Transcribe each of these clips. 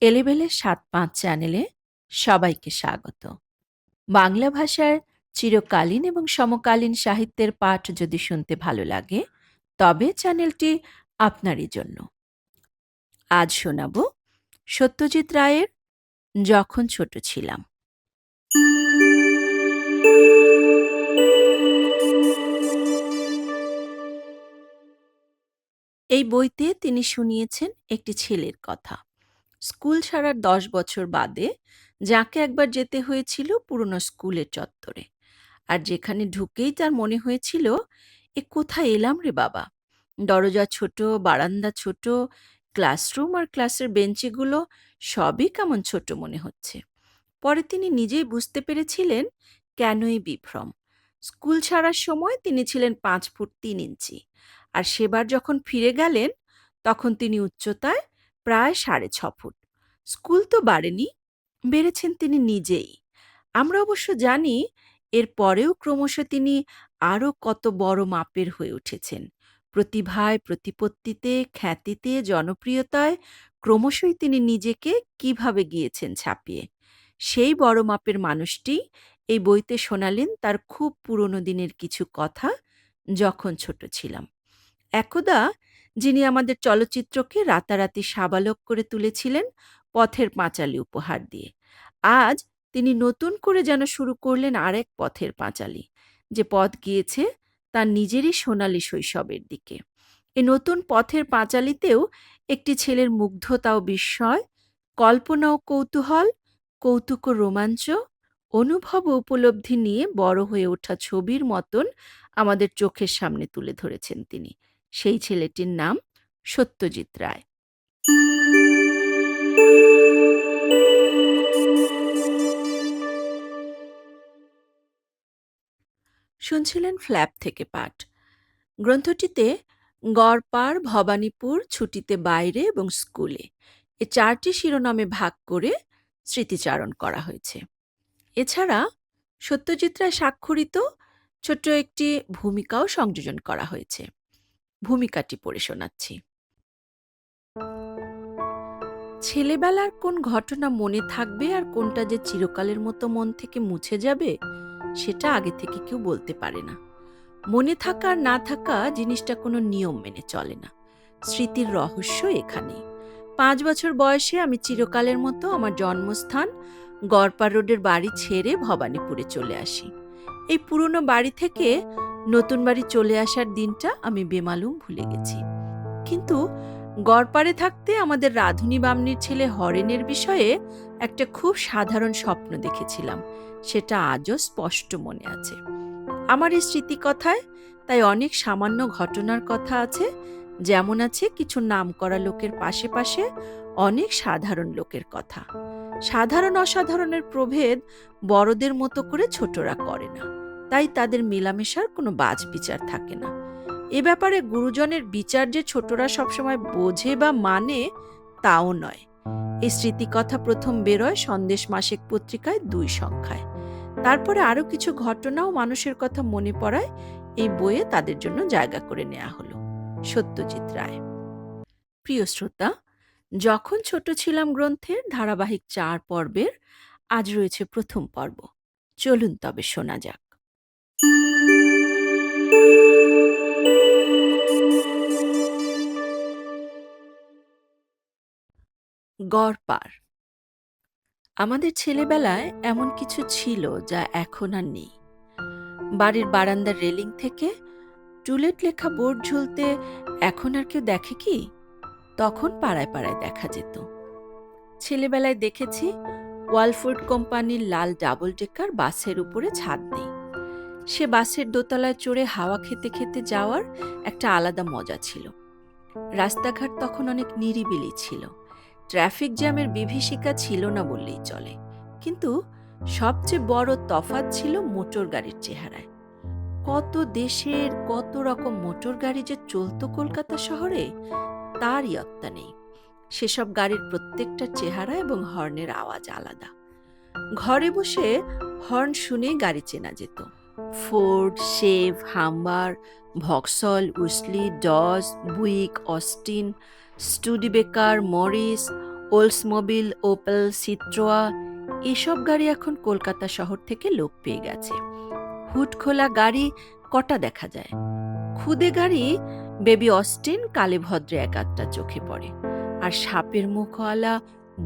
এলেবেলে ৭-৫ চ্যানেলে সবাইকে স্বাগত। বাংলা ভাষার চিরকালীন এবং সমকালীন সাহিত্যের পাঠ যদি শুনতে ভালো লাগে, তবে চ্যানেলটি আপনারই জন্য। আজ শোনাব সত্যজিৎ রায়ের 'যখন ছোট ছিলাম'। এই বইতে তিনি শুনিয়েছেন একটি ছেলের কথা। স্কুল ছাড়ার ১০ বছর বাদে যাকে একবার যেতে হয়েছিল পুরনো স্কুলের চত্বরে। আর যেখানে ঢুকেই তার মনে হয়েছিল, এ কোথায় এলাম রে বাবা! দরজা ছোট, বারান্দা ছোট, ক্লাসরুম আর ক্লাসের বেঞ্চিগুলো সবই কেমন ছোট মনে হচ্ছে। পরে তিনি নিজেই বুঝতে পেরেছিলেন কেন এই বিভ্রম। স্কুল ছাড়ার সময় তিনি ছিলেন ৫ ফুট ৩ ইঞ্চি। আর সেবার যখন ফিরে গেলেন, তখন তিনি উচ্চতায় প্রায় ৬.৫ ফুট। স্কুল তো বাড়েনি, বেড়েছেন তিনি নিজেই। আমরা অবশ্য জানি এর পরেও ক্রমশ তিনি আরও কত বড় মাপের হয়ে উঠেছেন। প্রতিভায়, প্রতিপত্তিতে, খ্যাতিতে, জনপ্রিয়তায় ক্রমশই তিনি নিজেকে কিভাবে গিয়েছেন ছাপিয়ে। সেই বড় মাপের মানুষটি এই বইতে শোনালেন তার খুব পুরনো দিনের কিছু কথা, যখন ছোট ছিলাম। একদা যিনি আমাদের চলচ্চিত্রকে রাতারাতি সাবালক করে তুলেছিলেন পথের পাঁচালী উপহার দিয়ে, আজ তিনি নতুন করে যেন শুরু করলেন আরেক পথের পাঁচালী, যে পথ গিয়েছে তার নিজেরই সোনালী শৈশবের দিকে। এ নতুন পথের পাঁচালীতেও একটি ছেলের মুগ্ধতা ও বিস্ময়, কল্পনা ও কৌতূহল, কৌতুক ও রোমাঞ্চ, অনুভব ও উপলব্ধি নিয়ে বড় হয়ে ওঠা ছবির মতন আমাদের চোখের সামনে তুলে ধরেছেন তিনি। সেই ছেলেটির নাম সত্যজিৎ রায়। শুনছিলেন ফ্ল্যাপ থেকে পাঠ। গ্রন্থটিতে গড়পাড়, ভবানীপুর, ছুটিতে বাইরে এবং স্কুলে এ ৪টি শিরোনামে ভাগ করে স্মৃতিচারণ করা হয়েছে। এছাড়া সত্যজিৎ রায় স্বাক্ষরিত ছোট্ট একটি ভূমিকাও সংযোজন করা হয়েছে। ভূমিকাটি পড়ে শোনাচ্ছি। ছেলেবেলার কোন ঘটনা মনে থাকবে আর কোনটা যে চিরকালের মতো মন থেকে মুছে যাবে, সেটা আগে থেকে কেউ বলতে পারে না। মনে থাকা আর না থাকা জিনিসটা কোনো নিয়ম মেনে চলে না। স্মৃতির রহস্য এখানেই। ৫ বছর বয়সে আমি চিরকালের মতো আমার জন্মস্থান গড়পাড় রোডের বাড়ি ছেড়ে ভবানীপুরে চলে আসি। এই পুরনো বাড়ি থেকে নতুন বাড়ি চলে আসার দিনটা আমি বেমালুম ভুলে গেছি। কিন্তু গড়পাড়ে থাকতে আমাদের রাঁধুনি বামনির ছেলে হরেনের বিষয়ে একটা খুব সাধারণ স্বপ্ন দেখেছিলাম। সেটা আজও স্পষ্ট মনে আছে। আমার এই স্মৃতিকথায় তাই অনেক সামান্য ঘটনার কথা আছে, যেমন আছে কিছু নামকরা লোকের পাশে পাশে অনেক সাধারণ লোকের কথা। সাধারণ অসাধারণের প্রভেদ বড়দের মতো করে ছোটরা করে না, তাই তাদের মেলামেশার কোনো বাজ বিচার থাকে না। এ ব্যাপারে গুরুজনের বিচার যে ছোটরা সবসময় বোঝে বা মানে, তাও নয়। এই স্মৃতিকথা প্রথম বেরোয় সন্দেশ মাসিক পত্রিকায় ২ সংখ্যায়। তারপরে আরো কিছু ঘটনা ও মানুষের কথা মনে পড়ায় এই বইয়ে তাদের জন্য জায়গা করে নেওয়া হলো। সত্যজিৎ রায়। প্রিয় শ্রোতা, যখন ছোট ছিলাম গ্রন্থের ধারাবাহিক ৪ পর্বের আজ রয়েছে প্রথম পর্ব। চলুন তবে শোনা যাক। গড়পাড়। আমাদের ছেলেবেলায় এমন কিছু ছিল যা এখন আর নেই। বাড়ির বারান্দার রেলিং থেকে টুলেট লেখা বোর্ড ঝুলতে এখন আর কেউ দেখে কি? তখন পাড়ায় পাড়ায় দেখা যেত। ছেলেবেলায় দেখেছি ওয়ালফোর্ড কোম্পানির লাল ডাবল ডেকার বাসের উপরে ছাদ নেই। সে বাসের দোতলায় চড়ে হাওয়া খেতে খেতে যাওয়ার একটা আলাদা মজা ছিল। রাস্তাঘাট তখন অনেক নিরিবিলি ছিল। ট্রাফিক জ্যামের বিভীষিকা ছিল না বললেই চলে। কিন্তু সবচেয়ে বড় তফাৎ ছিল মোটর গাড়ির চেহারায়। কত দেশের কত রকম মোটর গাড়ি যে চলতো কলকাতা শহরে, তার ইয়ত্তা নেই। সেসব গাড়ির প্রত্যেকটা চেহারা এবং হর্নের আওয়াজ আলাদা। ঘরে বসে হর্ন শুনে গাড়ি চেনা যেত। Ford, Chev, Humber, Vauxhall, Wolseley, Dodge, Buick, Austin, Studebaker, Morris ও ওলসমোবিল, ওপেল, সিট্রোয়া এসব গাড়ি এখন কলকাতা শহর থেকে লোপ পেয়ে গেছে। হুড খোলা গাড়ি কটা দেখা যায়। খুদে গাড়ি বেবি অস্টিন, কালে ভদ্রে এক আধটা চোখে পড়ে। আর সাপের মুখওয়ালা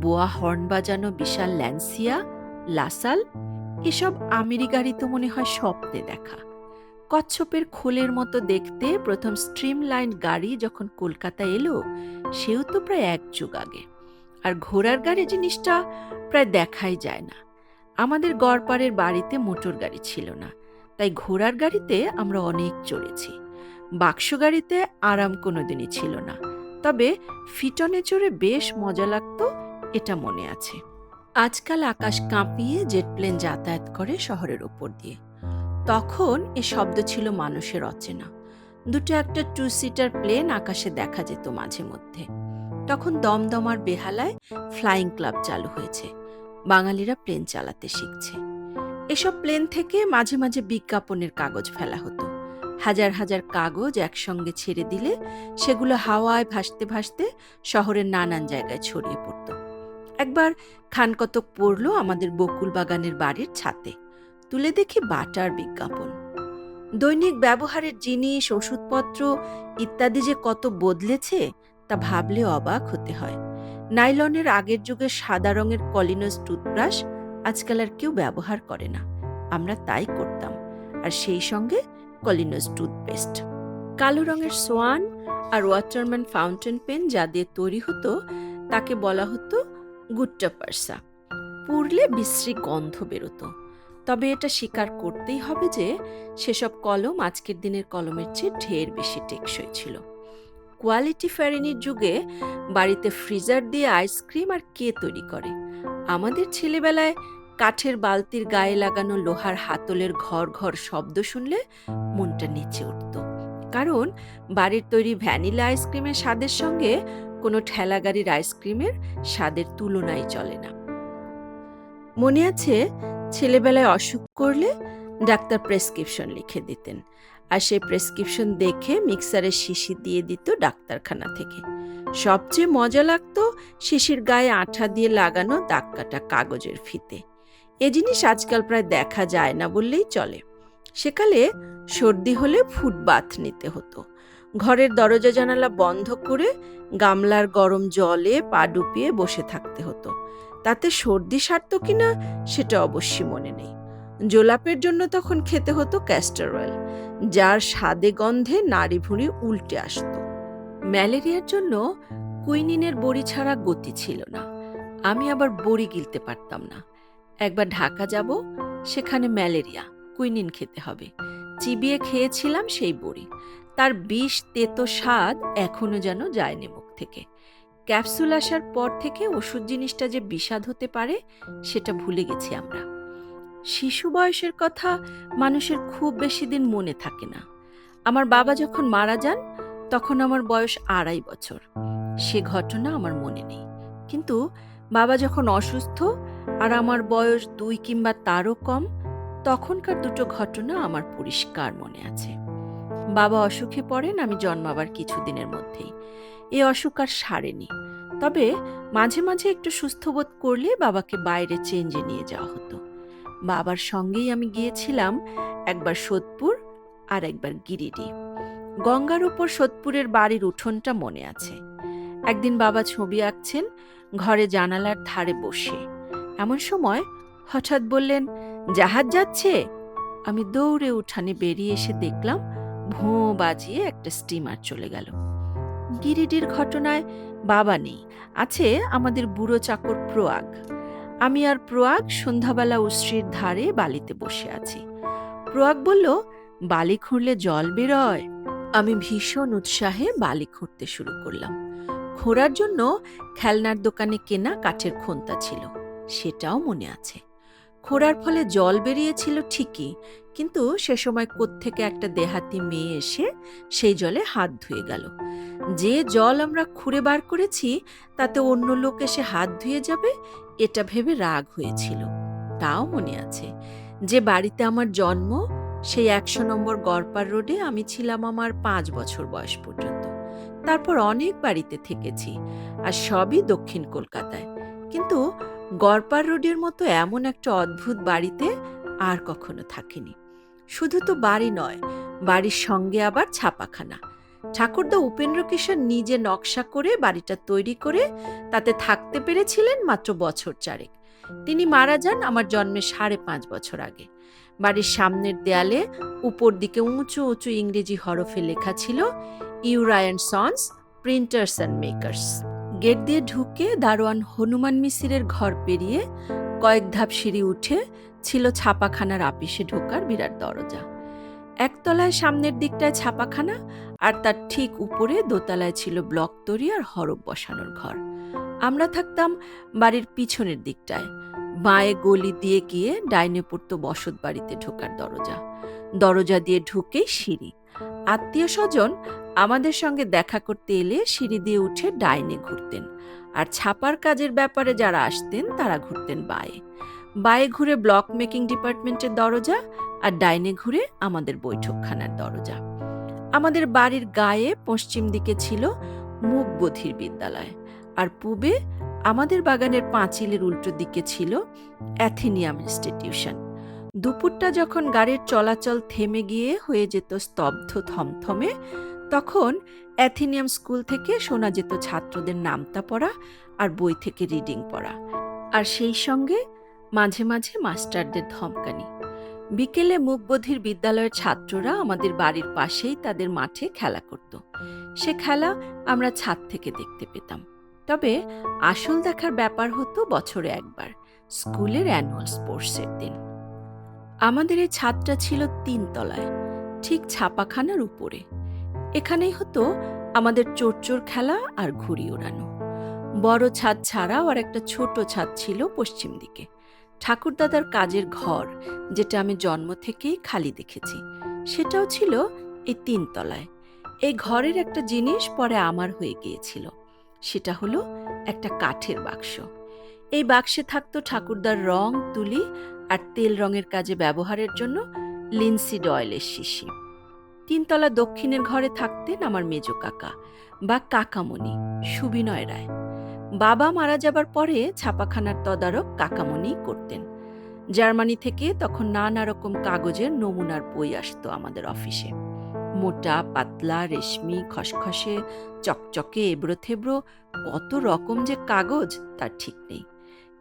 বোয়া হর্ন বাজানো বিশাল ল্যান্সিয়া, লাসাল এসব আমেরি গাড়ি তো মনে হয় স্বপ্নে দেখা। কচ্ছপের খোলের মতো দেখতে প্রথম স্ট্রিম লাইন গাড়ি যখন কলকাতা এলো, সেও তো প্রায় এক যুগ আগে। আর ঘোড়ার গাড়ি জিনিসটা প্রায় দেখাই যায় না। আমাদের গড়পাড়ের বাড়িতে মোটর গাড়ি ছিল না, তাই ঘোড়ার গাড়িতে আমরা অনেক চড়েছি। বাক্স গাড়িতে আরাম কোনোদিনই ছিল না, তবে ফিটনে চড়ে বেশ মজা লাগতো, এটা মনে আছে। আজকাল আকাশ কাঁপিয়ে জেট প্লেন যাতায়াত করে শহরের ওপর দিয়ে। তখন এ শব্দ ছিল মানুষের অচেনা। দুটো একটা 2 সিটার প্লেন আকাশে দেখা যেত মাঝে মধ্যে। তখন দমদমার বেহালায় ফ্লাইং ক্লাব চালু হয়েছে, বাঙালিরা প্লেন চালাতে শিখছে। এসব প্লেন থেকে মাঝে মাঝে বিজ্ঞাপনের কাগজ ফেলা হতো। হাজার হাজার কাগজ একসঙ্গে ছেড়ে দিলে সেগুলো হাওয়ায় ভাসতে ভাসতে শহরের নানান জায়গায় ছড়িয়ে পড়ত। একবার খানকতক পড়ল আমাদের বকুল বাগানের বাড়ির ছাতে। তুলে দেখি বাটার বিজ্ঞাপন। দৈনিক ব্যবহারের জিনিস, ওষুধপত্র ইত্যাদি যে কত বদলেছে তা ভাবলে অবাক হতে হয়। নাইলনের আগের যুগের সাদা রঙের কলিনোস টুথব্রাশ আজকাল আর কেউ ব্যবহার করে না, আমরা তাই করতাম। আর সেই সঙ্গে কলিনোস টুথপেস্ট। কালো রঙের সোয়ান আর ওয়াটারম্যান ফাউন্টেন পেন যা দিয়ে তৈরি হতো তাকে বলা হতো গুট্টা পারসা। পুড়লে বিশ্রী গন্ধ বেরোতো। তবে এটা স্বীকার করতেই হবে যে সেসব কলম আজকের দিনের কলমের চেয়ে ঢের বেশি টেকসই ছিল। কোয়ালিটি ফ্যারিনির যুগে বাড়িতে ফ্রিজার দিয়ে আইসক্রিম আর কে তৈরি করে? আমাদের ছেলেবেলায় কাঠের বালতির গায়ে লাগানো লোহার হাতলের ঘর ঘর শব্দ শুনলে মনটা নেচে উঠত। কারণ বাড়ির তৈরি ভ্যানিলা আইসক্রিমের স্বাদের সঙ্গে কোনো ঠেলা গাড়ির আইসক্রিমের স্বাদের তুলনাই চলে না। মনে আছে ছেলেবেলায় অসুখ করলে ডাক্তার প্রেসক্রিপশন লিখে দিতেন, আর সেই প্রেসক্রিপশন দেখে মিক্সারের শিশি দিয়ে দিত ডাক্তারখানা থেকে। সবচেয়ে মজা লাগতো শিশির গায়ে আঠা দিয়ে লাগানো দাগ কাটা কাগজের ফিতে। এ জিনিস আজকাল প্রায় দেখা যায় না বললেই চলে। সেকালে সর্দি হলে ফুটবাথ নিতে হতো। ঘরের দরজা জানালা বন্ধ করে গামলার গরম জলে পা ডুবিয়ে বসে থাকতে হতো। তাতে সর্দি সারত কিনা সেটা অবশ্যই মনে নেই। জোলাপের জন্য তখন খেতে হতো ক্যাস্টর অয়েল, যার স্বাদে গন্ধে নাড়ি ভুঁড়ি উল্টে আসত। ম্যালেরিয়ার জন্য কুইনিনের বড়ি ছাড়া গতি ছিল না। আমি আবার বড়ি গিলতে পারতাম না। একবার ঢাকা যাব, সেখানে ম্যালেরিয়া, কুইনিন খেতে হবে। চিবিয়ে খেয়েছিলাম সেই বড়ি। তার বিষ তেতো স্বাদ এখনো যেন যায়নি মুখ থেকে। ক্যাপসুল আসার পর থেকে ওষুধ জিনিসটা যে বিষাদ হতে পারে সেটা ভুলে গেছি আমরা। শিশু বয়সের কথা মানুষের খুব বেশি দিন মনে থাকে না। আমার বাবা যখন মারা যান তখন আমার বয়স 2.5 বছর। সে ঘটনা আমার মনে নেই, কিন্তু বাবা যখন অসুস্থ আর আমার বয়স 2 কিংবা তারও কম, তখনকার দুটো ঘটনা আমার পরিষ্কার মনে আছে। বাবা অসুখে পড়েন আমি জন্মাবার কিছুদিনের মধ্যেই। এ অসুখ আর সারেনি, তবে মাঝে মাঝে একটু সুস্থ বোধ করলে বাবাকে বাইরে চেঞ্জে নিয়ে যাওয়া হতো। বাবার সঙ্গেই আমি গিয়েছিলাম একবার সোদপুর আর একবার গিরিডি। গঙ্গার উপর সোদপুরের বাড়ির উঠোনটা মনে আছে। একদিন বাবা ছবি আঁকছেন ঘরে জানালার ধারে বসে। এমন সময় হঠাৎ বললেন, জাহাজ যাচ্ছে। আমি দৌড়ে উঠানে বেরিয়ে এসে দেখলাম ভোঁ বাজিয়ে একটা স্টিমার চলে গেল। গিরিডির ঘটনায় বাবা নেই, আছে আমাদের বুড়ো চাকর প্রয়াগ। আমি আর প্রয়াগ সন্ধ্যাবেলা উশ্রির ধারে বালিতে বসে আছি। প্রয়াগ বলল, বালি খুঁড়লে জল বেরোয়। আমি ভীষণ উৎসাহে বালি খুঁড়তে শুরু করলাম। খোঁড়ার জন্য খেলনার দোকানে কেনা কাঠের খোন্তা ছিল, সেটাও মনে আছে। খোঁড়ার ফলে জল বেরিয়েছিল ঠিকই, কিন্তু সে সময় কোত্থেকে একটা দেহাতি মেয়ে এসে সেই জলে হাত ধুয়ে গেল। যে জল আমরা খুঁড়ে বার করেছি তাতে অন্য লোক এসে হাত ধুয়ে যাবে, এটা ভেবে রাগ হয়েছিল। তাও মনে আছে, যে বাড়িতে আমার জন্ম সেই 100 নম্বর গড়পাড় রোডে আমি ছিলাম আমার 5 বছর বয়স পর্যন্ত। তারপর অনেক বাড়িতে থেকেছি, আর সবই দক্ষিণ কলকাতায়। কিন্তু গড়পার রোডের মতো এমন একটা অদ্ভুত বাড়িতে আর কখনো থাকিনি। শুধু তো বাড়ি নয়, বাড়ির সঙ্গে আবার ছাপাখানা। ঠাকুরদা উপেন্দ্র কিশোর নিজে নকশা করে বাড়িটা তৈরি করে তাতে থাকতে পেরেছিলেন মাত্র বছর চারেক। তিনি মারা যান আমার জন্মের 5.5 বছর আগে। বাড়ির সামনের দেয়ালে উপর দিকে উঁচু উঁচু ইংরেজি হরফে লেখা ছিল, ইউরা and sons, printers and makers. Gate দিয়ে ঢুকে দারোয়ান হনুমান মিসিরের ঘর পেরিয়ে কয়েক ধাপ সিঁড়ি উঠে ছিল ছাপাখানার আপিসে ঢোকার বিরাট দরজা। একতলায় সামনের দিকটায় ছাপাখানা, আর তার ঠিক উপরে দোতলায় ছিল ব্লক তৈরি আর হরফ বসানোর ঘর। আমরা থাকতাম বাড়ির পিছনের দিকটায়। বাঁয়ে গলি দিয়ে গিয়ে ডাইনে পড়তো বসত বাড়িতে ঢোকার দরজা। দরজা দিয়ে ঢুকেই সিঁড়ি। আত্মীয় স্বজন আমাদের সঙ্গে দেখা করতে এলে সিঁড়ি দিয়ে উঠে ডাইনে ঘুরতেন, আর ছাপার কাজের ব্যাপারে যারা আসতেন তারা ঘুরতেন বাঁয়ে। বাঁয়ে ঘুরে ব্লক মেকিং ডিপার্টমেন্টের দরজা, আর ডাইনে ঘুরে আমাদের বৈঠকখানার দরজা। আমাদের বাড়ির গায়ে পশ্চিম দিকে ছিল মুখ বধির বিদ্যালয়, আর পূবে আমাদের বাগানের পাঁচিলের উল্টো দিকে ছিল অ্যাথেনিয়াম ইনস্টিটিউশন। দুপুরটা যখন গাড়ির চলাচল থেমে গিয়ে হয়ে যেত স্তব্ধ থমথমে, তখন অ্যাথেনিয়াম স্কুল থেকে শোনা যেত ছাত্রদের নামতা পড়া আর বই থেকে রিডিং পড়া, আর সেই সঙ্গে মাঝে মাঝে মাস্টারদের ধমকানি। বিকেলে মুখবধির বিদ্যালয়ের ছাত্ররা আমাদের বাড়ির পাশেই তাদের মাঠে খেলা করত। সে খেলা আমরা ছাদ থেকে দেখতে পেতাম। তবে আসল দেখার ব্যাপার হতো বছরে একবার, স্কুলের অ্যানুয়াল স্পোর্টসের দিন। আমাদের এই ছাদটা ছিল 3 তলায়, ঠিক ছাপাখানার উপরে। এখানেই হতো আমাদের চোর খেলা আর ঘুড়ি ওড়ানো। বড় ছাদ ছাড়াও আর একটা ছোট ছাদ ছিল পশ্চিম দিকে, ঠাকুরদাদার কাজের ঘর, যেটা আমি জন্ম থেকেই খালি দেখেছি। সেটাও ছিল এই 3 তলায়। এই ঘরের একটা জিনিস পরে আমার হয়ে গিয়েছিল। সেটা হলো একটা কাঠের বাক্স। এই বাক্সে থাকতো ঠাকুরদার রং, তুলি আর তেল রঙের কাজে ব্যবহারের জন্য লিনসিড অয়েলের শিশি। 3 তলা দক্ষিণের ঘরে থাকতেন আমার মেজ কাকা বা কাকামণি সুবিনয় রায়। বাবা মারা যাবার পরে ছাপাখানার তদারক কাকামণি করতেন। জার্মানি থেকে তখন নানা রকম কাগজের নমুনার বই আসতো আমাদের অফিসে। মোটা, পাতলা, রেশমি, খসখসে, চকচকে, এবড়ো থেবড়ো, কত রকম যে কাগজ তার ঠিক নেই।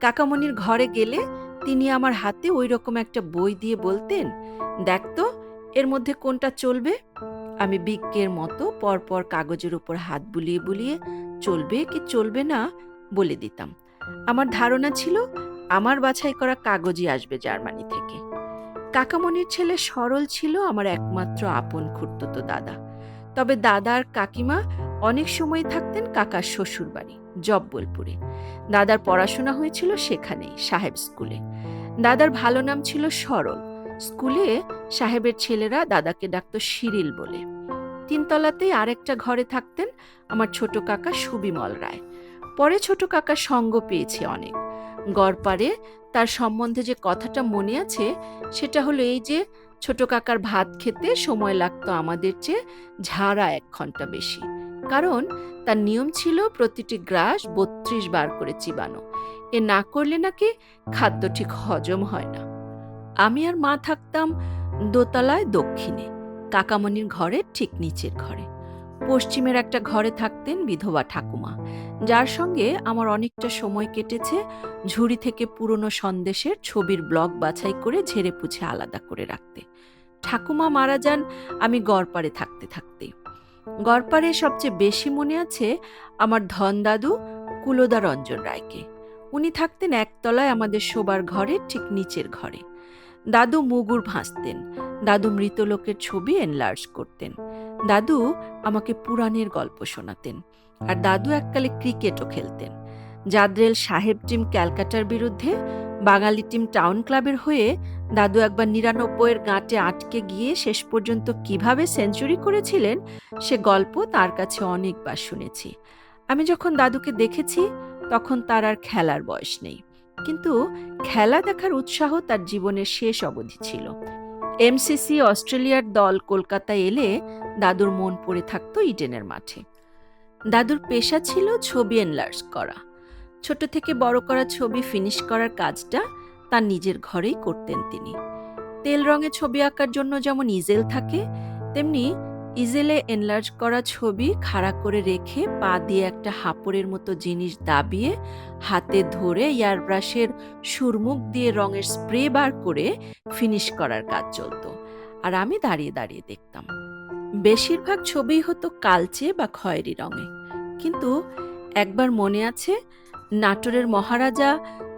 কাকামণির ঘরে গেলে তিনি আমার হাতে ওই রকম একটা বই দিয়ে বলতেন, দেখ তো এর মধ্যে কোনটা চলবে। আমি বিজ্ঞের মতো পরপর কাগজের উপর হাত বুলিয়ে বুলিয়ে চলবে কি চলবে না বলে দিতাম। আমার ধারণা ছিল আমার বাছাই করা কাগজই আসবে জার্মানি থেকে। কাকামণির ছেলে সরল ছিল আমার একমাত্র আপন খুড়তুতো দাদা। তবে দাদা আর কাকিমা অনেক সময় থাকতেন কাকার শ্বশুর বাড়ি জব্বলপুরে। দাদার পড়াশোনা হয়েছিল সেখানেই, সাহেব স্কুলে। দাদার ভালো নাম ছিল সরল। স্কুলে সাহেবের ছেলেরা দাদাকে ডাকত শিরিল বলে। 3 তলাতেই আরেকটা ঘরে থাকতেন আমার ছোট কাকা সুবিমল রায়। পরে ছোট কাকা সঙ্গ পেয়েছে অনেক। গড়পারে তার সম্বন্ধে যে কথাটা মনে আছে সেটা হলো এই যে, ছোট কাকার ভাত খেতে সময় লাগতো আমাদের চেয়ে ঝাড়া 1 ঘন্টা বেশি। কারণ তার নিয়ম ছিল প্রতিটি গ্রাস 32 বার করে চিবানো। এ না করলে নাকি খাদ্য ঠিক হজম হয় না। আমি আর মা থাকতাম দোতলায় দক্ষিণে, কাকামণির ঘরের ঠিক নিচের ঘরে। পশ্চিমের একটা ঘরে থাকতেন বিধবা ঠাকুমা, যার সঙ্গে আমার অনেকটা সময় কেটেছে ঝুড়ি থেকে পুরনো সন্দেশের ছবির ব্লক বাছাই করে ঝেড়ে পুছে আলাদা করে রাখতে। ঠাকুমা মারা যান আমি গড়পারে থাকতে থাকতে। গড়পারে সবচেয়ে বেশি মনে আছে আমার ধন দাদু কুলদা রঞ্জন রায়কে। উনি থাকতেন একতলায় আমাদের শোবার ঘরের ঠিক নিচের ঘরে। দাদু মুগুর ভাঁজতেন, দাদু মৃত লোকের ছবি এনলার্জ করতেন, দাদু আমাকে পুরাণের গল্প শোনাতেন, আর দাদু এককালে ক্রিকেটও খেলতেন। জাদ্রেল সাহেব টিম ক্যালকাটার বিরুদ্ধে, বাঙালি টিম টাউন ক্লাবের হয়ে দাদু একবার 99-এর গাঁটে আটকে গিয়ে শেষ পর্যন্ত কিভাবে সেঞ্চুরি করেছিলেন সে গল্প তার কাছে অনেকবার শুনেছি। আমি যখন দাদুকে দেখেছি তখন তার আর খেলার বয়স নেই, কিন্তু খেলা দেখার উৎসাহ তার জীবনের শেষ অবধি ছিল। এমসিসি অস্ট্রেলিয়ার দল কলকাতায় এলে দাদুর মন পড়ে থাকতো ইডেনের মাঠে। দাদুর পেশা ছিল ছবি এনলার্জ করা। ছোট থেকে বড় করা ছবি ফিনিশ করার কাজটা তার নিজের ঘরেই করতেন তিনি। তেল রঙে ছবি আঁকার জন্য যেমন ইজেল থাকে, তেমনি ইজেলে এনলার্জ করা ছবি খাড়া করে রেখে পা দিয়ে একটা হাঁপড়ের মতো জিনিস দাবিয়ে হাতে ধরে এয়ারব্রাশের সুরমুখ দিয়ে রঙের স্প্রে বার করে ফিনিশ করার কাজ চলতো। আর আমি দাঁড়িয়ে দাঁড়িয়ে দেখতাম। বেশিরভাগ ছবিই হতো কালচে বা খয়েরি রঙে। কিন্তু একবার মনে আছে, নাটোরের মহারাজা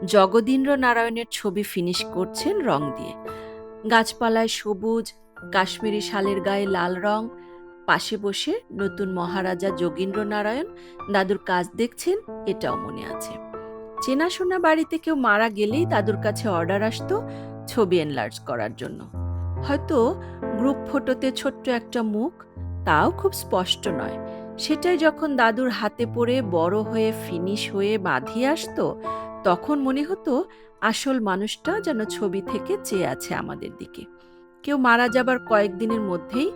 জগদীন্দ্র নারায়ণের ছবি ফিনিশ করছেন রং দিয়ে। গাছপালায় সবুজ, কাশ্মীরি শালের গায়ে লাল রং। পাশে বসে নতুন মহারাজা যোগীন্দ্র নারায়ণ দাদুর কাজ দেখছেন, এটাও মনে আছে। চেনাশোনা বাড়িতে কেউ মারা গেলেই দাদুর কাছে অর্ডার আসতো ছবি এনলার্জ করার জন্য। হয়তো গ্রুপ ফটোতে ছোট্ট একটা মুখ, তাও খুব স্পষ্ট নয়। সেটাই যখন দাদুর হাতে পড়ে বড় হয়ে ফিনিশ হয়ে বাঁধিয়ে আসতো, তখন মনে হতো আসল মানুষটা যেন ছবি থেকে চেয়ে আছে আমাদের দিকে। কেউ মারা যাবার কয়েকদিনের মধ্যেই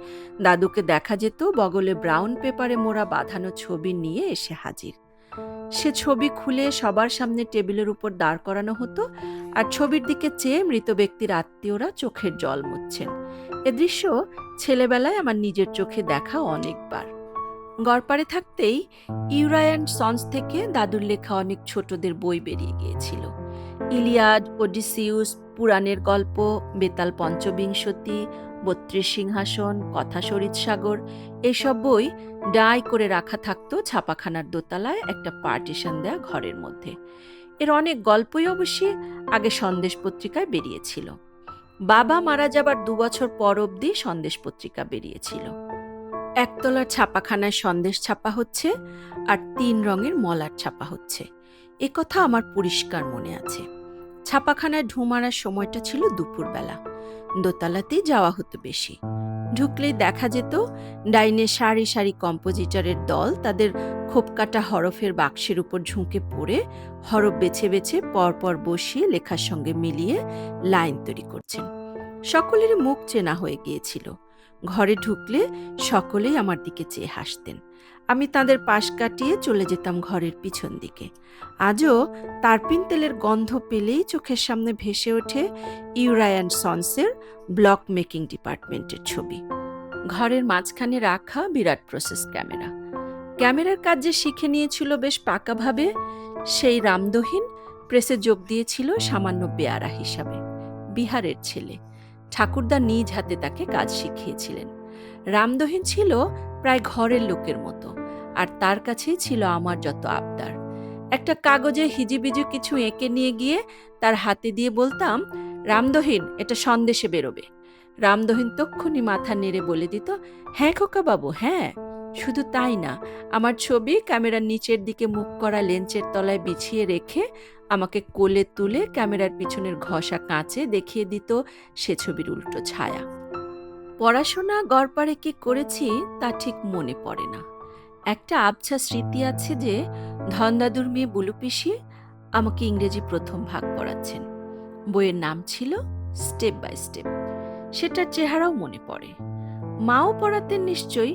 দাদুকে দেখা যেত বগলে ব্রাউন পেপারে মোড়া বাঁধানো ছবি নিয়ে এসে হাজির। সে ছবি খুলে সবার সামনে টেবিলের উপর দাঁড় করানো হতো, আর ছবির দিকে চেয়ে মৃত ব্যক্তির আত্মীয়রা চোখের জল মুছছেন। এ দৃশ্য ছেলেবেলায় আমার নিজের চোখে দেখা অনেকবার। গড়পাড়ে থাকতেই ইউরা অ্যান্ড সন্স থেকে দাদুর লেখা অনেক ছোটদের বই বেরিয়ে গিয়েছিল। ইলিয়াড, ওডিসিউস, পুরাণের গল্প, বেতাল পঞ্চবিংশতি, ৩২ সিংহাসন, কথা শরীর সাগর, এইসব বই ডাই করে রাখা থাকতো ছাপাখানার দোতলায় একটা পার্টিশন দেয়া ঘরের মধ্যে। এর অনেক গল্পই অবশ্যই আগে সন্দেশ পত্রিকায় বেরিয়েছিল। বাবা মারা যাবার ২ বছর পর অবধি সন্দেশ পত্রিকা বেরিয়েছিল। একতলার ছাপাখানায় সন্দেশ ছাপা হচ্ছে আর ৩ রঙের মলার ছাপা হচ্ছে, এ কথা আমার পরিষ্কার মনে আছে। ছাপাখানায় ঢু মারার সময়টা ছিল দুপুরবেলা। দোতলাতেই যাওয়া হতো বেশি। ঢুকলেই দেখা যেত ডাইনে সারি সারি কম্পোজিটরের দল তাদের খোপকাটা হরফের বাক্সের উপর ঝুঁকে পড়ে হরফ বেছে বেছে পরপর বসিয়ে লেখার সঙ্গে মিলিয়ে লাইন তৈরি করছেন। সকলেরই মুখ চেনা হয়ে গিয়েছিল। ঘরে ঢুকলে সকলেই আমার দিকে চেয়ে হাসতেন। আমি তাদের পাশ কাটিয়ে চলে যেতাম ঘরের পিছন দিকে। আজও তারপিন তেলের গন্ধ পেলেই চোখের সামনে ভেসে ওঠে ইউরা অ্যান্ড সন্সের ব্লক মেকিং ডিপার্টমেন্টের ছবি। ঘরের মাঝখানে রাখা বিরাট প্রসেস ক্যামেরা। ক্যামেরার কাজ যে শিখে নিয়েছিল বেশ পাকাভাবে, সেই রামদহিন প্রেসে যোগ দিয়েছিল সামান্য বেয়ারা হিসাবে। বিহারের ছেলে, ঠাকুরদা নিজ হাতে তাকে কাজ শিখিয়েছিলেন। রামদহিন ছিল প্রায় ঘরের লোকের মতো, আর তার কাছেই ছিল আমার যত আবদার। একটা কাগজে হিজিবিজি কিছু এঁকে নিয়ে গিয়ে তার হাতে দিয়ে বলতাম, রামদহিন, এটা সন্দেশে বেরোবে। রামদহিন তক্ষুনি মাথা নেড়ে বলে দিত, হ্যাঁ খোকা বাবু, হ্যাঁ। শুধু তাই না, আমার ছবি ক্যামেরার নিচের দিকে মুখ করা লেন্সের তলায় বিছিয়ে রেখে আমাকে কোলে তুলে ক্যামেরার পিছনের ঘষা কাঁচে দেখিয়ে দিত সে ছবির উল্টো ছায়া। পড়াশোনা গড়পাড়ে কি করেছি তা ঠিক মনে পড়ে না। একটা আবছা স্মৃতি আছে যে ধনদাদুর মেয়ে বুলু পিসি আমাকে ইংরেজি প্রথম ভাগ পড়াচ্ছেন। বইয়ের নাম ছিল স্টেপ বাই স্টেপ। সেটার চেহারাও মনে পড়ে। মাও পড়াতেন নিশ্চয়ই,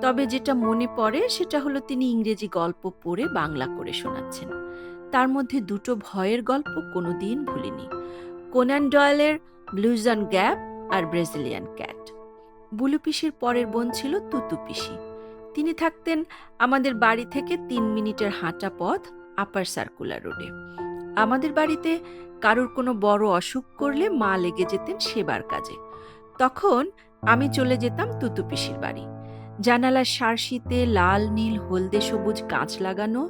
তবে যেটা মনে পড়ে সেটা হলো তিনি ইংরেজি গল্প পড়ে বাংলা করে শোনাচ্ছেন। তার মধ্যে ২টো ভয়ের গল্প কোনোদিন ভুলিনি, কোনান ডয়েলের ব্লুজ অ্যান্ড গ্যাপ আর ব্রাজিলিয়ান ক্যাট। বুলু পিসির পরের বোন ছিল তুতু পিসি। তিনি থাকতেন আমাদের বাড়ি থেকে ৩ মিনিটের হাঁটা পথ আপার সার্কুলার রোডে। আমাদের বাড়িতে কারোর কোনো বড় অসুখ করলে মা লেগে যেতেন সেবার কাজে। তখন আমি চলে যেতাম তুতু পিসির বাড়ি। জানালার শার্সিতে লাল নীল হলদে সবুজ কাঁচ লাগানো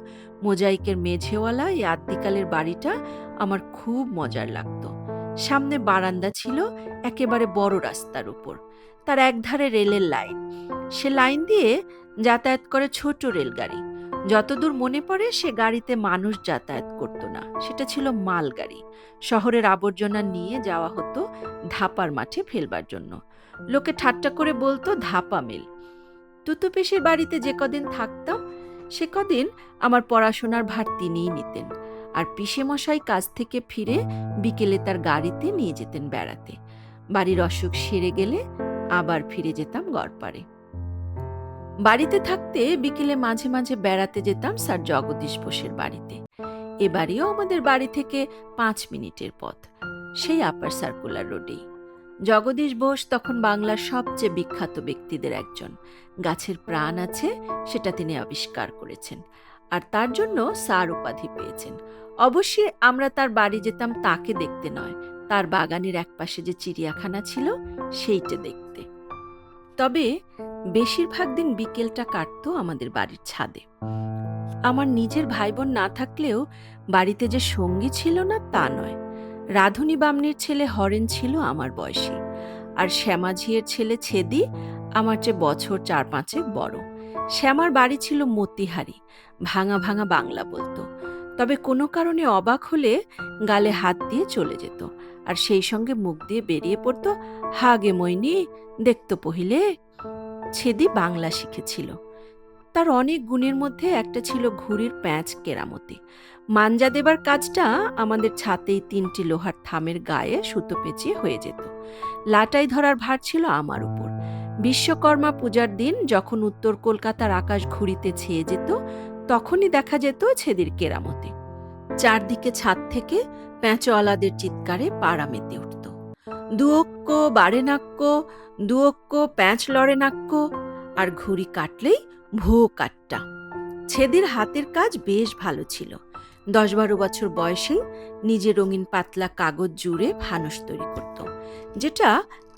মোজাইকের মেঝেওয়ালা এই আদ্যিকালের বাড়িটা আমার খুব মজার লাগতো। সামনে বারান্দা ছিল একেবারে বড় রাস্তার উপর, তার একধারে রেলের লাইন। সে লাইন দিয়ে যাতায়াত করে ছোট রেলগাড়ি। যতদূর মনে পড়ে সে গাড়িতে মানুষ যাতায়াত করতো না, সেটা ছিল মালগাড়ি। শহরের আবর্জনা নিয়ে যাওয়া হতো ধাপার মাঠে ফেলবার জন্য। লোকে ঠাট্টা করে বলতো ধাপা মিল। তুতু পিসির বাড়িতে যে কদিন থাকতাম সে কদিন আমার পড়াশোনার ভার তিনিই নিতেন, আর পিসেমশাই কাজ থেকে ফিরে বিকেলে তার গাড়িতে নিয়ে যেতেন বেড়াতে। বাড়ির অসুখ সেরে গেলে আবার ফিরে যেতাম গড়পাড়ে। বাড়িতে থাকতে বিকেলে মাঝে মাঝে বেড়াতে যেতাম স্যার জগদীশ বোসের বাড়িতে। এবারেও আমাদের বাড়ি থেকে 5 মিনিটের পথ, সেই আপার সার্কুলার রোডেই। জগদীশ বোস তখন বাংলার সবচেয়ে বিখ্যাত ব্যক্তিদের একজন। গাছের প্রাণ আছে সেটা তিনি আবিষ্কার করেছেন, আর তার জন্য স্যার উপাধি পেয়েছেন। অবশ্যই আমরা তার বাড়ি যেতাম তাকে দেখতে নয়, তার বাগানের একপাশে যে চিড়িয়াখানা ছিল সেইটা দেখতে। তবে বেশিরভাগ দিন বিকেলটা কাটতো আমাদের বাড়ির ছাদে। আমার নিজের ভাই বোন না থাকলেও বাড়িতে যে সঙ্গী ছিল না তা নয়। রাধুনী বামনির ছেলে হরেন ছিল আমার বয়সী, আর শ্যামাঝিয়ের ছেলে ছেদি আমার চেয়ে বছর 4-5 বড়। শ্যামার বাড়ি ছিল মতিহারি, ভাঙা ভাঙা বাংলা বলতো, তবে কোনো কারণে অবাক হলে গালে হাত দিয়ে চলে যেত, আর সেই সঙ্গে মুখ দিয়ে বেরিয়ে পড়তো, হাগে মইনি দেখতো পহিলে। ছেদি বাংলা শিখেছিল। তার অনেক গুণের মধ্যে একটা ছিল ঘুড়ির প্যাঁচ কেরামতি। মাঞ্জা দেবার কাজটা আমাদের ছাতেই 3টি লোহার থামের গায়ে সুতো পেঁচিয়ে হয়ে যেত। লাটাই ধরার ভার ছিল আমার উপর। বিশ্বকর্মা পূজার দিন যখন উত্তর কলকাতার আকাশ ঘুড়িতে ছেয়ে যেত, তখনই দেখা যেত ছেদির কেরামতি। চারদিকে ছাদ থেকে প্যাঁচওয়ালাদের চিৎকারে পাড়া মেতে উঠত। দুয়ক্য বাড়ে নাক্য, দুয়ক্য প্যাঁচ লড়ে নাক্য, আর ঘুড়ি কাটলেই ভো কাটটা। ছেদির হাতের কাজ বেশ ভালো ছিল। 10-12 বছর বয়সেই নিজে রঙিন পাতলা কাগজ জুড়ে ফানুস তৈরি করত, যেটা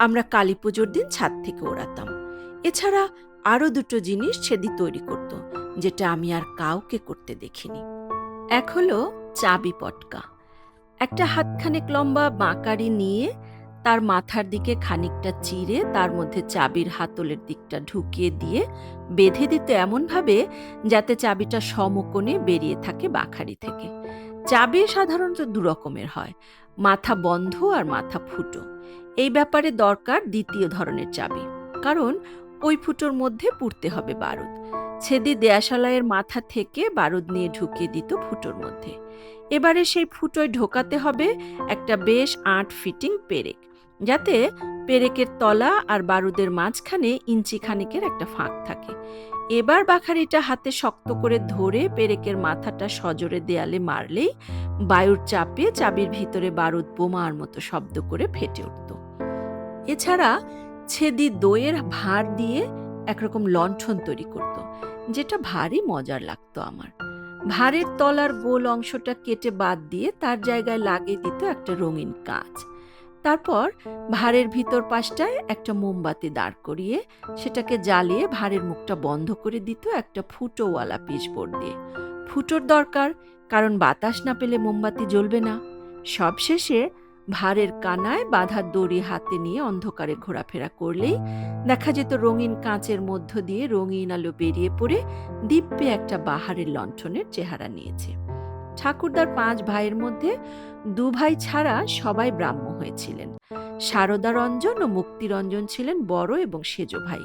আমরা কালী পুজোর দিন ছাদ থেকে ওড়াতাম। এছাড়া আরো 2টো জিনিস ছেদি তৈরি করত, যেটা আমি আর কাউকে করতে দেখিনি। এক হলো চাবি পটকা। একটা হাতখানেক লম্বা বাঁকারি নিয়ে তার মাথার দিকে খানিকটা চিরে তার মধ্যে চাবির হাতলের দিকটা ঢুকিয়ে দিয়ে বেঁধে দিত এমনভাবে যাতে চাবিটা সমকোণে বেরিয়ে থাকে বাঁখারি থেকে। চাবি সাধারণত 2 রকমের হয়, মাথা বন্ধ আর মাথা ফুটো। এই ব্যাপারে দরকার 2য় ধরনের চাবি, কারণ ওই ফুটোর মধ্যে পুড়তে হবে বারুদ। ছেদি দেয়াশালাইয়ের মাথা থেকে বারুদ নিয়ে ঢুকিয়ে দিত ফুটোর মধ্যে। এবারে সেই ফুটোয় ঢোকাতে হবে একটা বেশ 8 ফিটিং পেরেক, যাতে পেরেকের তলা আর বারুদের মাঝখানে ইঞ্চি খানিকের একটা ফাঁক থাকে। এবার বাখারিটা হাতে শক্ত করে ধরে পেরেকের মাথাটা সজোরে দেয়ালে মারলেই বায়ুর চাপে চাবির ভিতরে বারুদ বোমার মতো শব্দ করে ফেটে উঠত। এছাড়া ছেদি দইয়ের ভাঁড় দিয়ে একরকম লণ্ঠন তৈরি করত, যেটা ভারী মজার লাগতো আমার। ভাঁড়ের তলার গোল অংশটা কেটে বাদ দিয়ে তার জায়গায় লাগিয়ে দিত একটা রঙিন কাঁচ। তারপর ভাঁড়ের ভিতর পাশটায় একটা মোমবাতি দাঁড় করিয়ে সেটাকে জ্বালিয়ে ভাঁড়ের মুখটা বন্ধ করে দিত একটা ফুটোওয়ালা পিচবোর্ড দিয়ে। ফুটোর দরকার, কারণ বাতাস না পেলে মোমবাতি জ্বলবে না। সবশেষে ভাঁড়ের কানায় বাঁধা দড়ি হাতে নিয়ে অন্ধকারে ঘোরাফেরা করলেই দেখা যেত রঙিন কাঁচের মধ্য দিয়ে রঙিন আলো বেরিয়ে পড়ে দিব্যি একটা বাহারের লণ্ঠনের চেহারা নিয়েছে। ঠাকুরদার 5 ভাইয়ের মধ্যে 2 ভাই ছাড়া সবাই ব্রাহ্ম হয়েছিলেন। সারদা রঞ্জন ও মুক্তিরঞ্জন ছিলেন বড় এবং সেজ ভাই।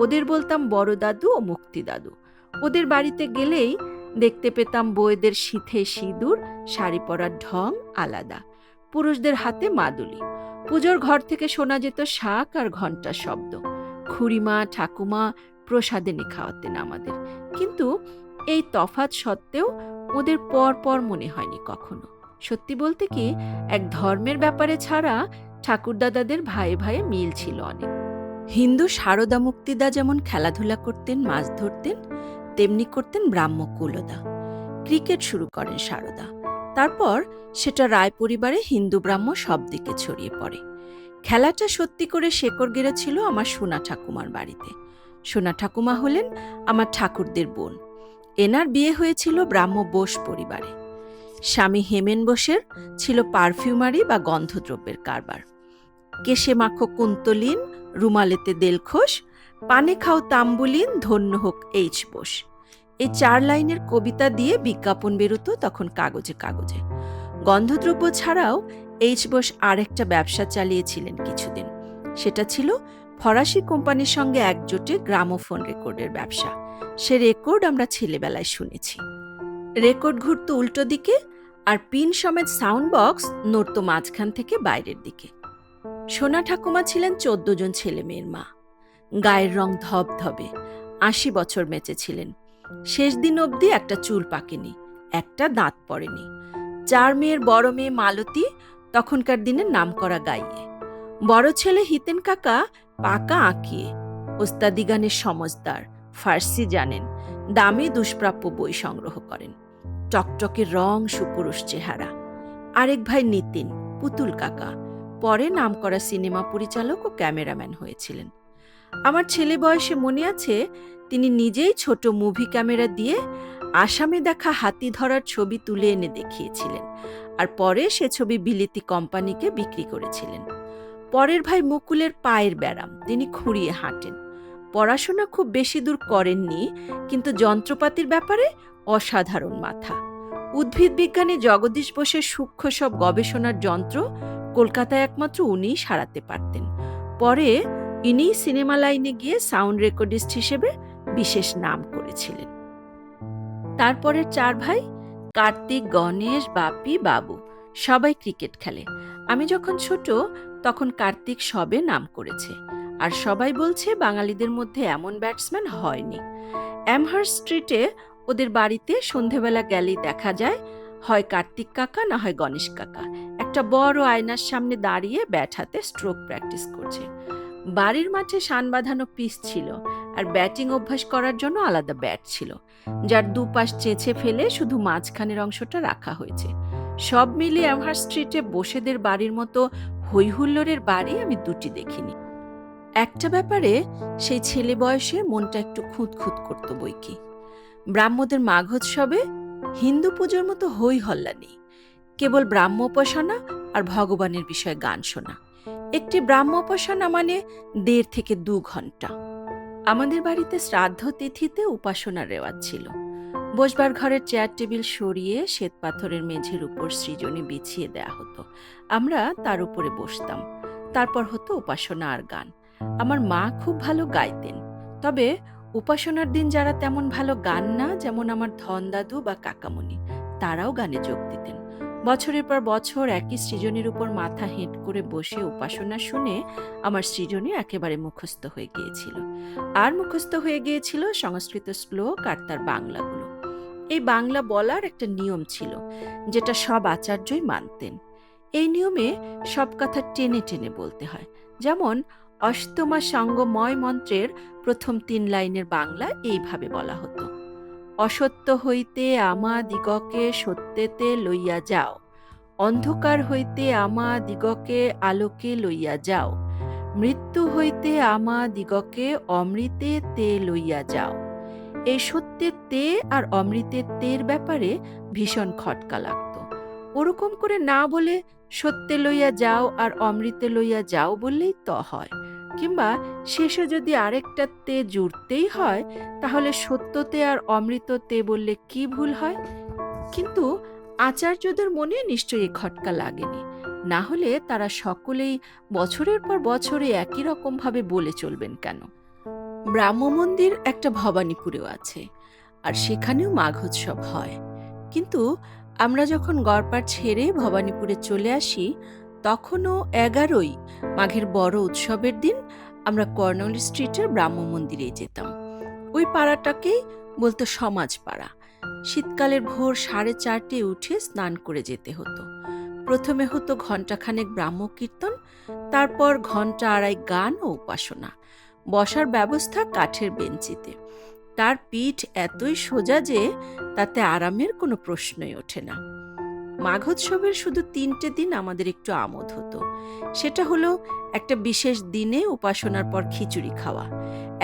ওদের বলতাম বড় দাদু ও মুক্তি দাদু। ওদের বাড়িতে গেলেই দেখতে পেতাম বউয়েদের সিথে সিঁদুর, শাড়ি পরার ঢং আলাদা, পুরুষদের হাতে মাদুলি। পুজোর ঘর থেকে শোনা যেত শাঁখ আর ঘণ্টার শব্দ। খুড়িমা ঠাকুমা প্রসাদেনি খাওয়াতেন আমাদের, কিন্তু এই তফাৎ সত্ত্বেও ওদের পর পর মনে হয়নি কখনো। সত্যি বলতে কি, এক ধর্মের ব্যাপারে ছাড়া ঠাকুরদাদাদের ভাইয়ে ভাইয়ে মিল ছিল অনেক। হিন্দু সারদা মুক্তিদা যেমন খেলাধুলা করতেন, মাছ ধরতেন, তেমনি করতেন ব্রাহ্ম কুলদা। ক্রিকেট শুরু করেন সারদা, তারপর সেটা রায় পরিবারে হিন্দু ব্রাহ্ম সব দিকে ছড়িয়ে পড়ে। খেলাটা সত্যি করে শেকড় গেড়েছিল আমার সোনা ঠাকুমার বাড়িতে। সোনা ঠাকুমা হলেন আমার ঠাকুরদের বোন। এনার বিয়ে হয়েছিল ব্রাহ্ম বোস পরিবারে। স্বামী হেমেন বোসের ছিল পারফিউমারি বা গন্ধদ্রব্যের কারবার। কেশে মাখো কুন্তলিন, রুমালেতে দেলখোস, পানে খাও তাম্বুলিন, ধন্য হোক এইচ বোস। এই 4 লাইনের কবিতা দিয়ে বিজ্ঞাপন বেরোত তখন কাগজে কাগজে। গন্ধদ্রব্য ছাড়াও এইচ বোস আরেকটা ব্যবসা চালিয়েছিলেন কিছুদিন। সেটা ছিল ফরাসি কোম্পানির সঙ্গে একজোটে গ্রামোফোন রেকর্ডের ব্যবসা। সে রেকর্ড আমরা ছেলেবেলায় শুনেছি। রেকর্ড ঘুরত উল্টো দিকে, আর পিন সমেত সাউন্ড বক্স নড়ত মাঝখান থেকে বাইরের দিকে। সোনা ঠাকুমা ছিলেন 14 জন ছেলে মেয়ের মা। গায়ের রং ধবধবে, 80 বছর বেঁচেছিলেন। শেষ দিন অবধি একটা চুল পাকেনি, একটা দাঁত পড়েনি। 4 মেয়ের বড় মেয়ে মালতী তখনকার দিনের নামকরা গাইয়ে। বড় ছেলে হিতেন কাকা পাকা আঁকিয়ে, ওস্তাদি গানের সমজদার, ফার্সি জানেন, দামি দুষ্প্রাপ্য বই সংগ্রহ করেন। টকটকে রং, সুপুরুষ চেহারা। আরেক ভাই নিতিন, পুতুল কাকা, পরে নামকরা সিনেমা পরিচালক ও ক্যামেরাম্যান হয়েছিলেন। আমার ছেলে বয়সে মনে আছে, তিনি নিজেই ছোট মুভি ক্যামেরা দিয়ে আসামে দেখা হাতি ধরার ছবি তুলে এনে দেখিয়েছিলেন, আর পরে সে ছবি বিলেতি কোম্পানিকে বিক্রি করেছিলেন। পরের ভাই মুকুলের পায়ের ব্যারাম, তিনি খুঁড়িয়ে হাঁটেন। পড়াশোনা খুব বেশি দূর করেননি, কিন্তু যন্ত্রপাতির ব্যাপারে অসাধারণ মাথা। উদ্ভিদ বিজ্ঞানী জগদীশ বোসের সূক্ষ্ম সব গবেষণার যন্ত্র কলকাতায় একমাত্র উনিই সারাতে পারতেন। পরে ইনি সিনেমা লাইনে গিয়ে সাউন্ড রেকর্ডিস্ট হিসেবে বিশেষ নাম করেছিলেন। তারপরের 4 ভাই কার্তিক, গণেশ, বাপি, বাবু, সবাই ক্রিকেট খেলে। আমি যখন ছোট তখন কার্তিক সবে নাম করেছে, আর সবাই বলছে বাঙালিদের মধ্যে এমন ব্যাটসম্যান হয়নি। অ্যামহার্স্ট স্ট্রিটে ওদের বাড়িতে সন্ধেবেলা গেলেই দেখা যায় হয় কার্তিক কাকা না হয় গণেশ কাকা একটা বড় আয়নার সামনে দাঁড়িয়ে ব্যাট হাতে স্ট্রোক প্র্যাকটিস করছে। বাড়ির মাঠে শান বাঁধানো পিচ ছিল, আর ব্যাটিং অভ্যাস করার জন্য আলাদা ব্যাট ছিল, যার দুপাশ চেঁচে ফেলে শুধু মাঝখানের অংশটা রাখা হয়েছে। সব মিলিয়ে অ্যামহার্স্ট স্ট্রিটে বসেদের বাড়ির মতো হৈহুল্লোড়ের বাড়ি আমি দুটি দেখিনি। একটা ব্যাপারে সেই ছেলে বয়সে মনটা একটু খুঁতখুত করত বইকি। ব্রাহ্মদের মাঘোৎসবে হিন্দু পুজোর মতো হই হল্লা নেই, কেবল ব্রাহ্ম উপাসনা আর ভগবানের বিষয়ে গান শোনা। একটি ব্রাহ্ম উপাসনা মানে 1.5 থেকে 2 ঘন্টা। আমাদের বাড়িতে শ্রাদ্ধ তিথিতে উপাসনার রেওয়াজ ছিল। বসবার ঘরের চেয়ার টেবিল সরিয়ে শ্বেত পাথরের মেঝের উপর সৃজনী বিছিয়ে দেয়া হতো, আমরা তার উপরে বসতাম। তারপর হতো উপাসনা আর গান। আমার মা খুব ভালো গাইতেন, তবে উপাসনার দিন যারা তেমন ভালো গান না, যেমন আমার ধন দাদু বা কাকামণি, তারাও গানে যোগ দিতেন। বছরের পর বছর একই সৃজনীর উপর মাথা হেঁট করে বসে উপাসনা শুনে আমার সৃজনী একেবারে মুখস্থ হয়ে গিয়েছিল। আর মুখস্থ হয়ে গিয়েছিল সংস্কৃত শ্লোক আর তার বাংলাগুলো। এই বাংলা বলার একটা নিয়ম ছিল, যেটা সব আচার্যই মানতেন। এই নিয়মে সব কথা টেনে টেনে বলতে হয়। যেমন অষ্টমা সঙ্গময় মন্ত্রের প্রথম 3 লাইনের বাংলা এইভাবে বলা হতো: অসত্য হইতে আমা দিগকে সত্যেতে লইয়া যাও, অন্ধকার হইতে আমা দিগকে আলোকে লইয়া যাও, মৃত্যু হইতে আমা দিগকে অমৃতে তে লইয়া যাও। এই সত্যের তে আর অমৃতের তের ব্যাপারে ভীষণ খটকা লাগত। ওরকম করে না বলে সত্যে লইয়া যাও আর অমৃতে লইয়া যাও বললেই তো হয়, কিংবা শেষে যদি আরেকটা তে জুড়তেই হয়, তাহলে সত্যতে আর অমৃততে বললে কি ভুল হয়? কিন্তু আচার্যদের মনে নিশ্চয়ই খটকা লাগেনি, না হলে তারা সকলেই বছরের পর বছরে একই রকম ভাবে বলে চলবেন কেন? ব্রাহ্ম মন্দির একটা ভবানীপুরেও আছে, আর সেখানেও মাঘোৎসব হয়। কিন্তু আমরা যখন গড়পাড় ছেড়ে ভবানীপুরে চলে আসি, তখনও 11ই মাঘের বড় উৎসবের দিন আমরা কর্নওয়ালিস স্ট্রিটের ব্রাহ্ম মন্দিরেই যেতাম। ওই পাড়াটাকেই বলতো সমাজ পাড়া। শীতকালের ভোর 4:30 উঠে স্নান করে যেতে হতো। প্রথমে হতো ঘণ্টাখানেক ব্রাহ্ম কীর্তন, তারপর 1.5 ঘণ্টা গান ও উপাসনা। বসার ব্যবস্থা কাঠের বেঞ্চিতে। তার পিঠ এতই সোজা যে তাতে আরামের কোনো প্রশ্নই ওঠে না। মাঘোৎসবের শুধু 3টে দিন আমাদের একটু আমোদ হতো। সেটা হলো একটা বিশেষ দিনে উপাসনার পর খিচুড়ি খাওয়া,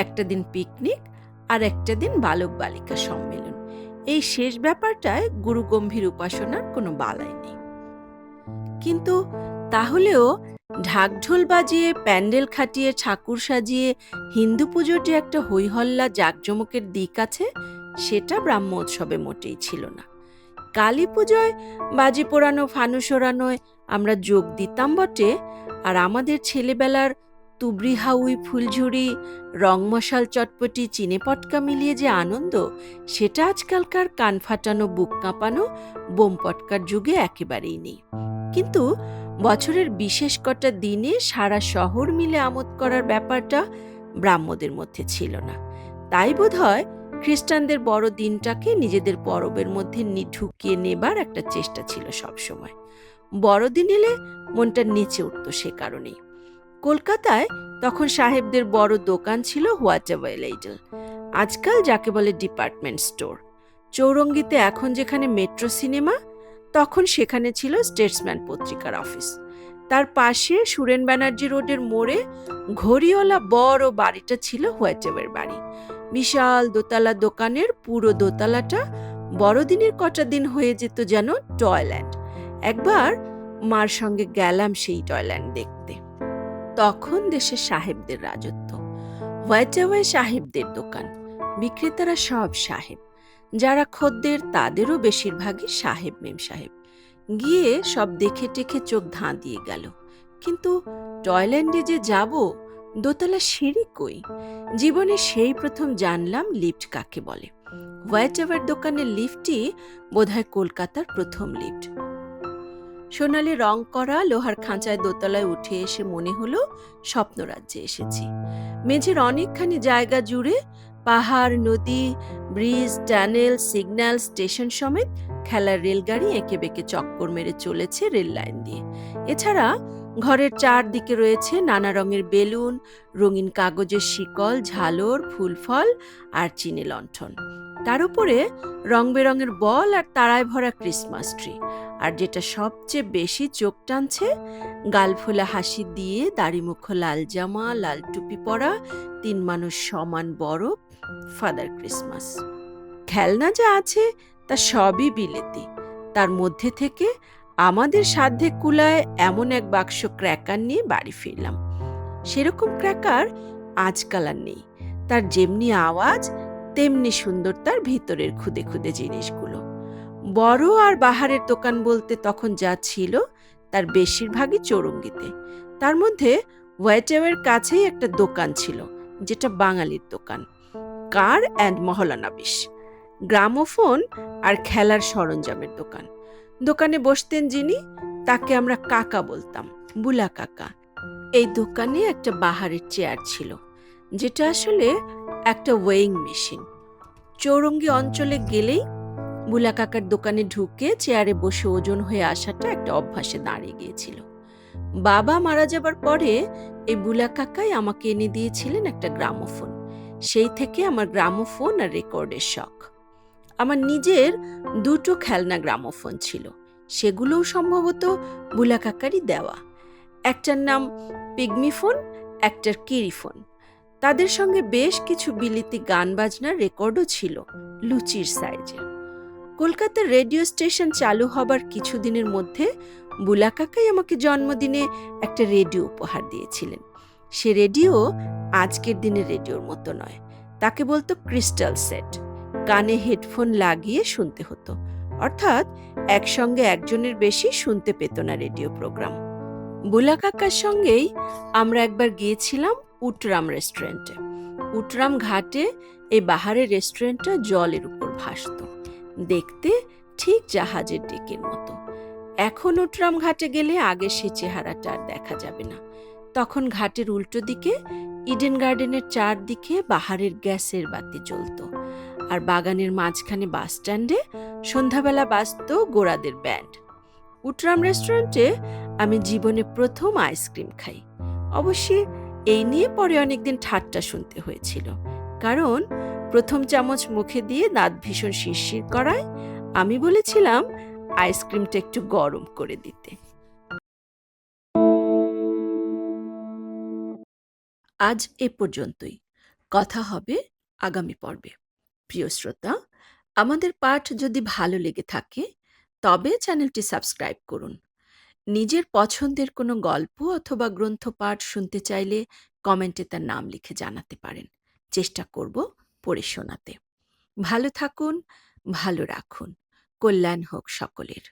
একটা দিন পিকনিক, আর একটা দিন বালক বালিকা সম্মেলন। এই শেষ ব্যাপারটায় গুরু গম্ভীর উপাসনার কোনো বালাই নেই। কিন্তু তাহলেও ঢাকঢোল বাজিয়ে, প্যান্ডেল খাটিয়ে, ঠাকুর সাজিয়ে হিন্দু পুজোর যে একটা হৈহল্লা জাঁকজমকের দিক আছে, সেটা ব্রাহ্ম উৎসবে মোটেই ছিল না। কালী পুজোয় বাজি পোড়ানো, ফানুস ওড়ানোয় আমরা যোগ দিতাম বটে, আর আমাদের ছেলেবেলার তুবড়ি হাউই, ফুলঝুরি, রং মশাল, চটপটি, চিনে পটকা মিলিয়ে যে আনন্দ, সেটা আজকালকার কান ফাটানো, বুক কাঁপানো বোম পটকার যুগে একেবারেই নেই। কিন্তু বছরের বিশেষ কটা দিনে সারা শহর মিলে আমোদ করার ব্যাপারটা ব্রাহ্মদের মধ্যে ছিল না। তাই বোধহয় খ্রিস্টানদের বড় দিনটাকে নিজেদের পরবের মধ্যে ঢুকিয়ে নেবার একটা চেষ্টা ছিল সবসময়। বড়দিন এলে মনটা নেচে উঠত সে কারণেই। কলকাতায় তখন সাহেবদের বড় দোকান ছিল হোয়াট এভার লেডল, আজকাল যাকে বলে ডিপার্টমেন্ট স্টোর। চৌরঙ্গিতে এখন যেখানে মেট্রো সিনেমা, তখন সেখানে ছিল স্টেটসম্যান পত্রিকার অফিস। তার পাশে সুরেন ব্যানার্জি রোডের মোড়ে ঘড়িওয়ালা বড় বাড়িটা ছিল হোয়াট এভার বাড়ি। বিশাল দোতলা দোকানের পুরো দোতলাটা বড়দিনের কটা দিন হয়ে যেত যেন টয়ল্যান্ড। একবার মার সঙ্গে গেলাম সেই টয়ল্যান্ড দেখতে। তখন দেশে সাহেবদের রাজত্ব। হোয়াইট এভার সাহেবদের দোকান, বিক্রেতারা সব সাহেব, যারা খদ্দের তাদেরও বেশিরভাগই সাহেব মেম সাহেব। গিয়ে সব দেখে টেখে চোখ ধাঁ দিয়ে গেল, কিন্তু টয়ল্যান্ডে যে যাব, দোতলা সিঁড়ি কই? জীবনে সেই প্রথম জানলাম লিফট কাকে বলে। হোয়াইট এভার দোকানের লিফটই বোধহয় কলকাতার প্রথম লিফট। সোনালি রং করা লোহার খাঁচায় দোতলায় উঠে এসে মনে হলো স্বপ্নরাজ্যে এসেছি। মেঝের অনেকখানি জায়গা জুড়ে পাহাড়, নদী, ব্রিজ, টানেল, সিগন্যাল, স্টেশন সমেত খেলার রেলগাড়ি এঁকে বেঁকে চক্কর মেরে চলেছে রেল লাইন দিয়ে। এছাড়া ঘরের চারদিকে রয়েছে নানা রঙের বেলুন, রঙিন কাগজের শিকল, ঝালর, ফুলফল আর চিনি লণ্ঠন। তার উপরে রং বেরঙের বল আর তারায় ভরা ক্রিসমাস ট্রি। আর যেটা সবচেয়ে বেশি চোখ টানছে, গালফোলা হাসি দিয়ে দাড়িমুখ লাল জামা, লাল টুপি পরা, তিন মানুষ সমান বড় ফাদার ক্রিসমাস। খেলনা যা আছে তা সবই বিলেতি। তার মধ্যে থেকে আমাদের সাধ্যে কুলায় এমন এক বাক্স ক্র্যাকার নিয়ে বাড়ি ফিরলাম। সেরকম ক্র্যাকার আজকাল আর নেই। তার যেমনি আওয়াজ তেমনি সুন্দর তার ভিতরের খুদে খুদে জিনিসগুলো। বড় আর বাহারের দোকান বলতে তখন যা ছিল তার বেশিরভাগই চৌরঙ্গিতে। তার মধ্যে হোয়াইট এভার কাছেই একটা দোকান ছিল, যেটা বাঙালির দোকান, কার অ্যান্ড মহলানবিশ, গ্রামোফোন আর খেলার সরঞ্জামের দোকান। দোকানে বসতেন যিনি, তাকে আমরা কাকা বলতাম, বুলা কাকা। এই দোকানে একটা বাহারের চেয়ার ছিল, যেটা আসলে একটা ওয়েইং মেশিন। চৌরঙ্গি অঞ্চলে গেলেই বুলা কাকার দোকানে ঢুকে চেয়ারে বসে ওজন হয়ে আসাটা একটা অভ্যাসে দাঁড়িয়ে গিয়েছিল। বাবা মারা যাবার পরে এই বুলা কাকাই আমাকে এনে দিয়েছিলেন একটা গ্রামোফোন। সেই থেকে আমার গ্রামোফোন আর রেকর্ডের শখ। আমার নিজের দুটো খেলনা গ্রামোফোন ছিল, সেগুলোও সম্ভবত বুলা কাকারই দেওয়া। একটার নাম পিগমি ফোন, একটার কিরিফোন। তাদের সঙ্গে বেশ কিছু বিলিতি গান বাজনার রেকর্ডও ছিল, লুচির সাইজের। কলকাতার রেডিও স্টেশন চালু হবার কিছুদিনের মধ্যে বুলা কাকাই আমাকে জন্মদিনে একটা রেডিও উপহার দিয়েছিলেন। সে রেডিও আজকের দিনের রেডিওর মতো নয়, তাকে বলতো ক্রিস্টাল সেট। কানে হেডফোন লাগিয়ে শুনতে হতো, অর্থাৎ একসঙ্গে একজনের বেশি শুনতে পেত না রেডিও প্রোগ্রাম। বুলা কাকার সঙ্গেই আমরা একবার গিয়েছিলাম উটরাম রেস্টুরেন্টে। উটরাম ঘাটে এই বাহারের রেস্টুরেন্টটা জলের উপর ভাসত, দেখতে ঠিক জাহাজের ডেকের মতো। এখন উটরাম ঘাটে গেলে আগে সে চেহারাটা আর দেখা যাবে না। তখন ঘাটের উল্টো দিকে ইডেন গার্ডেনের চারদিকে বাহারের গ্যাসের বাতি জ্বলত, আর বাগানের মাঝখানে বাস স্ট্যান্ডে সন্ধ্যাবেলা বাজত গোড়াদের ব্যান্ড। উটরাম রেস্টুরেন্টে আমি জীবনে প্রথম আইসক্রিম খাই। অবশ্যই এই নিয়ে পরে অনেকদিন ঠাট্টা শুনতে হয়েছিল, কারণ প্রথম চামচ মুখে দিয়ে দাঁত ভীষণ শিরশির করায় আমি বলেছিলাম আইসক্রিমটা একটু গরম করে দিতে। আজ এ পর্যন্তই। কথা হবে আগামী পর্বে। প্রিয় শ্রোতা, আমাদের পাঠ যদি ভালো লেগে থাকে তবে চ্যানেলটি সাবস্ক্রাইব করুন। নিজের পছন্দের কোনো গল্প অথবা গ্রন্থ পাঠ শুনতে চাইলে কমেন্টে তার নাম লিখে জানাতে পারেন। চেষ্টা করব পড়ে শোনাতে। ভালো থাকুন, ভালো রাখুন। কল্যাণ হোক সকলের।